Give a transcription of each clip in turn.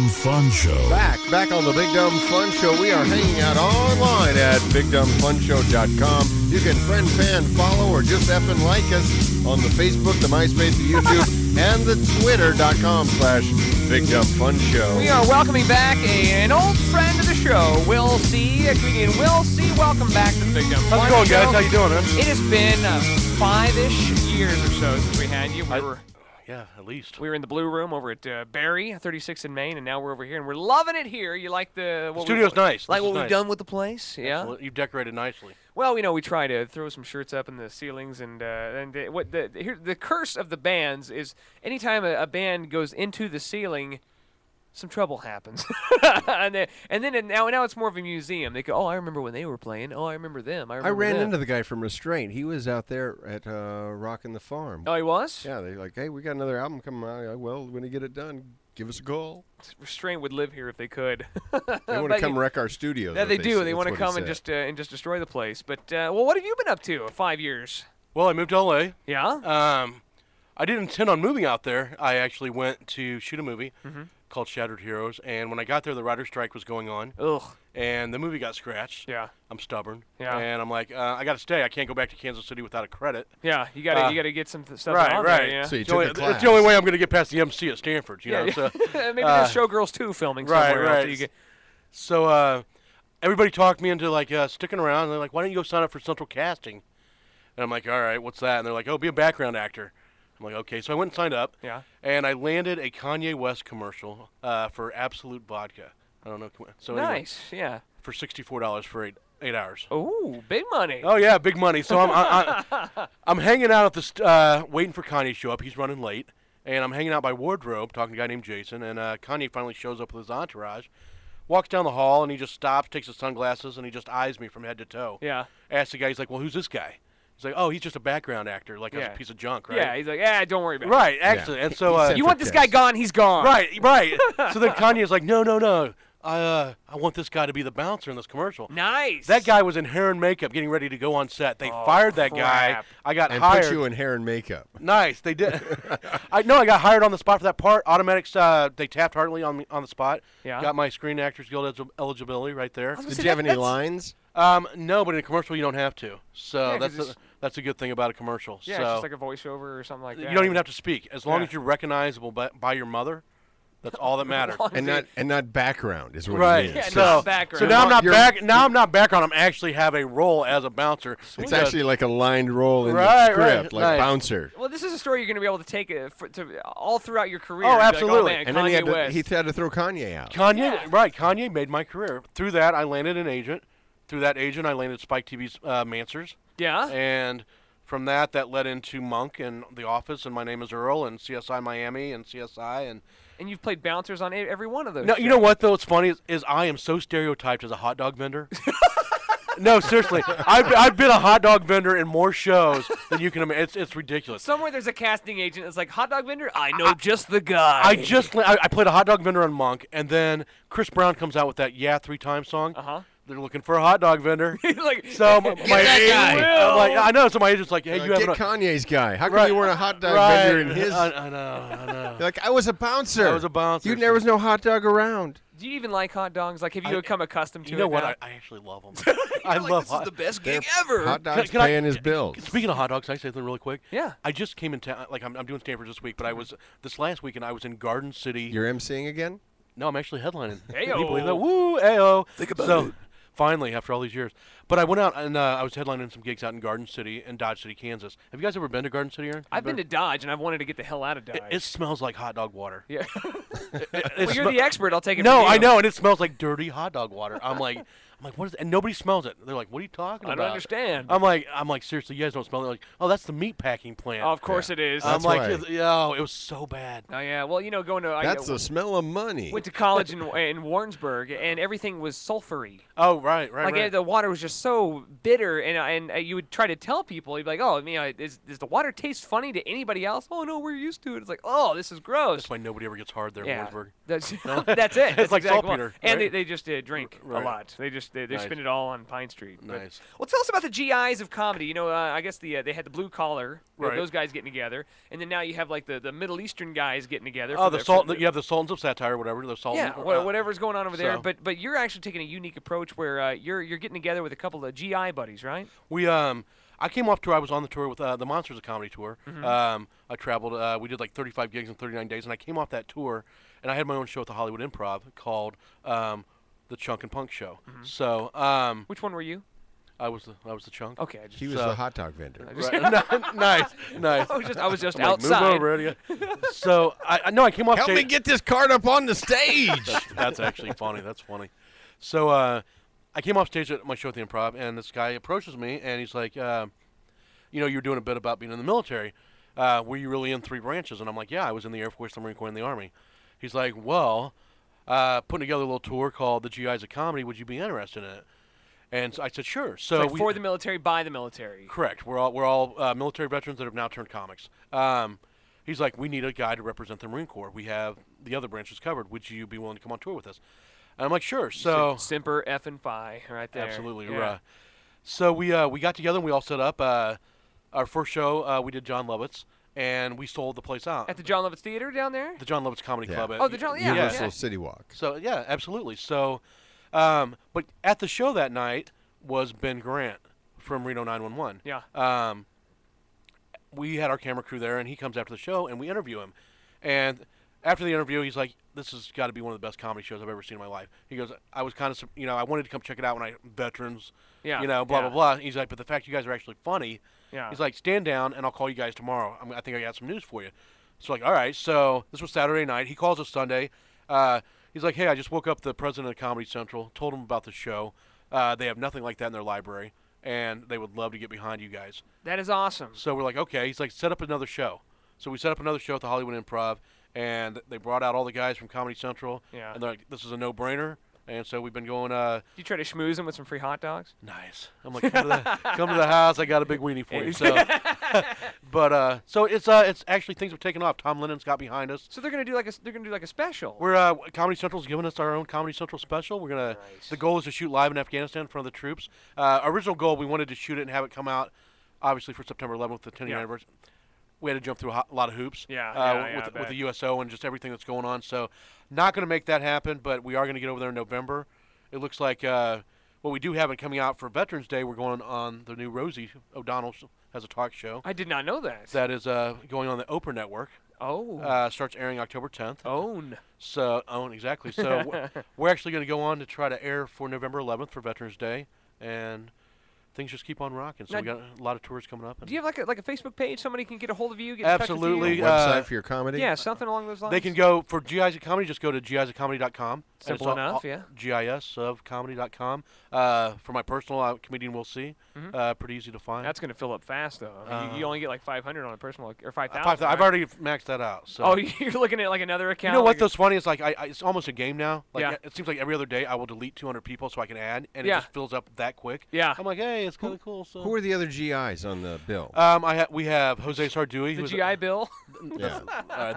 Dumb Fun Show. Back on the Big Dumb Fun Show. We are hanging out online at BigDumbFunShow.com. You can friend, fan, follow, or just effing like us on the Facebook, the MySpace, the YouTube, and the Twitter.com/BigDumbFunShow. We are welcoming back an old friend of the show, Will C. Comedian Will C. Welcome back to the Big Dumb Fun Show. How's it going, guys? How you doing, man? It has been 5-ish years or so since we had you. Yeah, at least. We were in the Blue Room over at Barry, 36 in Maine, and now we're over here, and we're loving it here. You like the studio's nice. Like what nice. we've done with the place? Yeah. Absolutely. You've decorated nicely. Well, we try to throw some shirts up in the ceilings, and the curse of the bands is anytime a band goes into the ceiling, some trouble happens. and then now it's more of a museum. They go, oh, I remember when they were playing. Oh, I remember them. I ran into the guy from Restraint. He was out there at Rockin' the Farm. Oh, he was? Yeah, they're like, hey, we got another album coming out. Well, when you get it done, give us a call. Restraint would live here if they could. They want to come wreck our studios. Yeah, they do. They want to come and just destroy the place. But well, what have you been up to? 5 years. Well, I moved to L.A. Yeah. I didn't intend on moving out there. I actually went to shoot a movie called Shattered Heroes, and when I got there, the writer's strike was going on. Ugh. And the movie got scratched. Yeah. I'm stubborn. Yeah. And I'm like, I got to stay. I can't go back to Kansas City without a credit. Yeah, you got to get some stuff right, on right. there. Yeah. So you took a class. It's the only way I'm going to get past the MC at Stanford. You know. So maybe there's Showgirls 2 filming somewhere else. So everybody talked me into like sticking around. And they're like, why don't you go sign up for Central Casting? And I'm like, all right, what's that? And they're like, oh, be a background actor. I'm like, okay. So I went and signed up. Yeah. And I landed a Kanye West commercial for Absolute Vodka. I don't know. So nice. Anyway, yeah. For $64 for eight hours. Oh, big money. Oh yeah, big money. So I'm hanging out at this waiting for Kanye to show up. He's running late, and I'm hanging out by wardrobe talking to a guy named Jason. And Kanye finally shows up with his entourage, walks down the hall, and he just stops, takes his sunglasses, and he just eyes me from head to toe. Yeah. Asks the guy, he's like, well, who's this guy? He's like, oh, he's just a background actor, like a piece of junk, right? Yeah, he's like, don't worry about it. Right, actually. Yeah. And so you want this guy gone, he's gone. Right. So then Kanye's like, no. I want this guy to be the bouncer in this commercial. Nice. That guy was in hair and makeup getting ready to go on set. They fired that guy. I got hired. Put you in hair and makeup. Nice. They did. I got hired on the spot for that part. Automatics, they tapped Hartley on the spot. Yeah. Got my Screen Actors Guild eligibility right there. Did you have any lines? No, but in a commercial you don't have to. So that's a good thing about a commercial. Yeah, so it's just like a voiceover or something like that. You don't even have to speak. As long as you're recognizable by your mother, that's all that matters. and not background is what right. it means. Yeah, So, not background. So now I'm not back. Now I'm not background. I'm actually have a role as a bouncer. It's actually like a lined role in the script, like bouncer. Well, this is a story you're going to be able to take to all throughout your career. Oh, absolutely. Like, and Kanye then he had to throw Kanye out. Kanye made my career. Through that, I landed an agent. Through that agent, I landed Spike TV's Mansers. Yeah. And from that led into Monk and The Office, and My Name is Earl, and CSI Miami, and CSI, and you've played bouncers on every one of those. No, you know what though? What's funny is I am so stereotyped as a hot dog vendor. No, seriously, I've been a hot dog vendor in more shows than you can imagine. It's ridiculous. Somewhere there's a casting agent that's like, hot dog vendor? I know just the guy. I played a hot dog vendor on Monk, and then Chris Brown comes out with that "Yeah 3 Times" song. They're looking for a hot dog vendor. Like, so my agent, I'm like, I know. So my agent's like, hey, you have Kanye's guy. How come you weren't a hot dog vendor in his? I know. You're like, I was a bouncer. There was no hot dog around. Do you even like hot dogs? Like, have you become accustomed to it? You know what? Now? I actually love them. I love this is the best gig ever. Hot dogs paying his bills. Speaking of hot dogs, can I say something really quick? Yeah. I just came in town. Like, I'm doing Stanford this week, but this last weekend I was in Garden City. You're emceeing again? No, I'm actually headlining. Ayo. Can you believe that? Woo, ayo. Think about it. Finally, after all these years. But I went out and I was headlining some gigs out in Garden City and Dodge City, Kansas. Have you guys ever been to Garden City, Aaron? I've been to Dodge, and I've wanted to get the hell out of Dodge. It smells like hot dog water. Yeah. Well, you're the expert. I'll take it. No, from you. I know, and it smells like dirty hot dog water. I'm like, what is it? And nobody smells it. They're like, what are you talking about? I don't understand. I'm like, seriously, you guys don't smell it? They're like, oh, that's the meat packing plant. Oh, of course it is. I'm like, oh, it was so bad. Oh, yeah. Well, going to... That's the smell of money. Went to college in Warrensburg, and everything was sulfury. Oh, right. Like, the water was just so bitter, and you would try to tell people, you'd be like, oh, does the water taste funny to anybody else? Oh, no, we're used to it. It's like, oh, this is gross. That's why nobody ever gets hard there in Warrensburg. That's it. It's like exactly saltpeter. And right? they just drink a lot. They just They Nice. spend it all on Pine Street. But- Nice. well, tell us about the GIs of comedy. You know, I guess they had the blue collar, Right. those guys getting together, and then now you have like the Middle Eastern guys getting together. Oh, for you have the Sultans of Satire, whatever. The Sultans. yeah, whatever's going on over there. so- But you're actually taking a unique approach where you're getting together with a couple of GI buddies, right? We I came off tour. I was on the tour with the Monsters of Comedy tour. Mm-hmm. I traveled. We did like 35 gigs in 39 days, and I came off that tour, and I had my own show at the Hollywood Improv called the Chunk and Punk Show. Mm-hmm. So Which one were you? I was the Chunk. Okay, I just, He was So- the hot dog vendor. Right. nice. I was just I'm like, outside. move over, Eddie. So I know I came off Help stage. me get this card up on the stage. That's actually funny. That's funny. So I came off stage at my show at the Improv, and this guy approaches me, and he's like, you know, you're doing a bit about being in the military. Were you really in 3 branches? And I'm like, yeah, I was in the Air Force, the Marine Corps, and the Army. He's like, well, putting together a little tour called the GIs of Comedy. Would you be interested in it? And so I said, sure. So Like for the military, by the military. correct. We're all military veterans that have now turned comics. He's like, we need a guy to represent the Marine Corps. We have the other branches covered. Would you be willing to come on tour with us? And I'm like, sure. So Semper F and Phi, right there. absolutely. Yeah. So we got together and we all set up. Our first show we did Jon Lovitz, and we sold the place out. At the Jon Lovitz Theater down there. The Jon Lovitz Comedy Yeah. Club. At, Oh, the Jon- yeah, Universal City Walk. So yeah, absolutely. So, but at the show that night was Ben Grant from Reno 911. Yeah. We had our camera crew there, and he comes after the show, and we interview him. And after the interview, he's like, "This has got to be one of the best comedy shows I've ever seen in my life." He goes, "I was kind of, I wanted to come check it out when veterans, Yeah. blah yeah. blah blah." He's like, "But the fact you guys are actually funny." Yeah. He's like, "Stand down, and I'll call you guys tomorrow. I think I got some news for you." So like, all right. So this was Saturday night. He calls us Sunday. He's like, "Hey, I just woke up the president of Comedy Central, told him about the show. They have nothing like that in their library, and they would love to get behind you guys." That is awesome. So we're like, okay. He's like, set up another show. So we set up another show at the Hollywood Improv, and they brought out all the guys from Comedy Central. Yeah. And they're like, this is a no-brainer. And so we've been going, You try to schmooze them with some free hot dogs? nice. I'm like, come to the house. I got a big weenie for you. So, but so it's actually things have taken off. Tom Lennon's got behind us. So they're gonna do like a special. We're Comedy Central's giving us our own Comedy Central special. We're gonna. Nice. The goal is to shoot live in Afghanistan in front of the troops. Original goal, we wanted to shoot it and have it come out, obviously for September 11th, the 10th Yeah. anniversary. We had to jump through a lot of hoops. Yeah, I with bet. the USO and just everything that's going on. So, not going to make that happen, but we are going to get over there in November. It looks like what we do have it coming out for Veterans Day. We're going on the new Rosie O'Donnell has a talk show I did not know that. that is going on the Oprah Network. Oh. Starts airing October 10th. Own. So, exactly. So, we're actually going to go on to try to air for November 11th for Veterans Day, and things just keep on rocking. So Now, we got a lot of tours coming up. And Do you have like a Facebook page? Somebody can get a hold of you. Get in touch with Absolutely. you? Website for your comedy? Yeah, something along those lines. they can go for GIs of Comedy. Just go to gisofcomedy.com. Simple enough, yeah. GISofcomedy.com. For my personal comedian, Will C. Pretty easy to find. That's gonna fill up fast though. I mean, you only get like 500 on a personal or 5,000. 5,000. I've right? already maxed that out. So. Oh, you're looking at like another account. You know what? like Tho's funny is like it's almost a game now. Like Yeah. it seems like every other day I will delete 200 people so I can add, and Yeah. it just fills up that quick. Yeah. I'm like, hey, it's kind of cool. So. Who are the other GIs on the bill? We have Jose Sardui. the who's GI Bill. Yeah.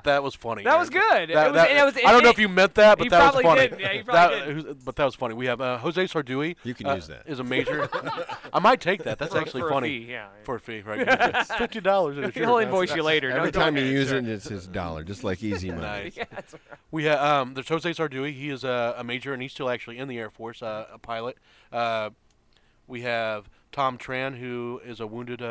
that was funny. That was good. That- It was- that- and it was- I don't know it- if you meant that, but you that was probably funny. did. Yeah, you probably But that was funny. We have Jose Sardui. You can use that. Is a major. I might take that. That's actually for funny. A fee, yeah. For a fee, right? $50. He'll invoice you later. Every No, time you don't- use sure. it, it's his dollar, just like easy money. Nice. Yeah, that's right. We have there's Jose Sardui. He is a major, and he's still actually in the Air Force, a pilot. We have Tom Tran, who is a wounded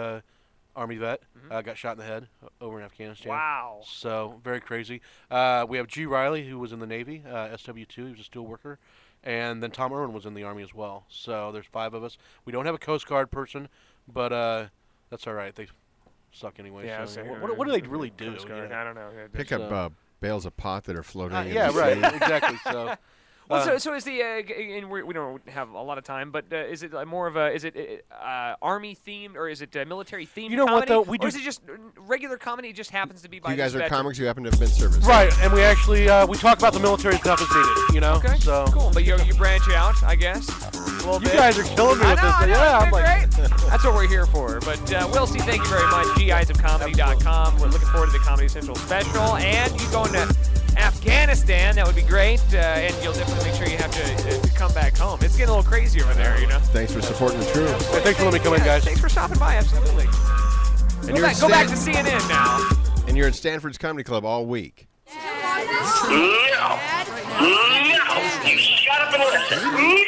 Army vet, got shot in the head over in Afghanistan. Wow. So very crazy. We have G. Riley, who was in the Navy, SW2. He was a steel worker. And then Tom Irwin was in the Army as well. So there's 5 of us. We don't have a Coast Guard person, but that's all right. They suck anyway. Yeah. so so- what do they really do? Coast you Guard, know? I don't know. Pick up bales of pot that are floating in Yeah, the right. sea. Exactly. So. Well, so is the and we don't have a lot of time, but is it more of a army themed or is it military themed? You know what, comedy? though? We or is do- it just regular comedy? It just happens to be by You guys this are veteran? comics who happen to have been service. Right, and we actually we talk about the military stuff as needed. You know. Okay. So. Cool, but you branch out, I guess. A little You bit. guys are killing me I with know, this. I know, Yeah, you're I'm like. great. That's what we're here for. But Will C, thank you very much. GIsofcomedy.com. We're looking forward to the Comedy Central special, and you going to Afghanistan. Afghanistan, that would be great. And you'll definitely make sure you have to come back home. It's getting a little crazy over there, you know. Thanks for supporting the troops. Hey, thanks for letting me come in, guys. Thanks for stopping by, absolutely. And Go back to CNN now. And you're at Stanford's Comedy Club all week. No. You shut up and listen.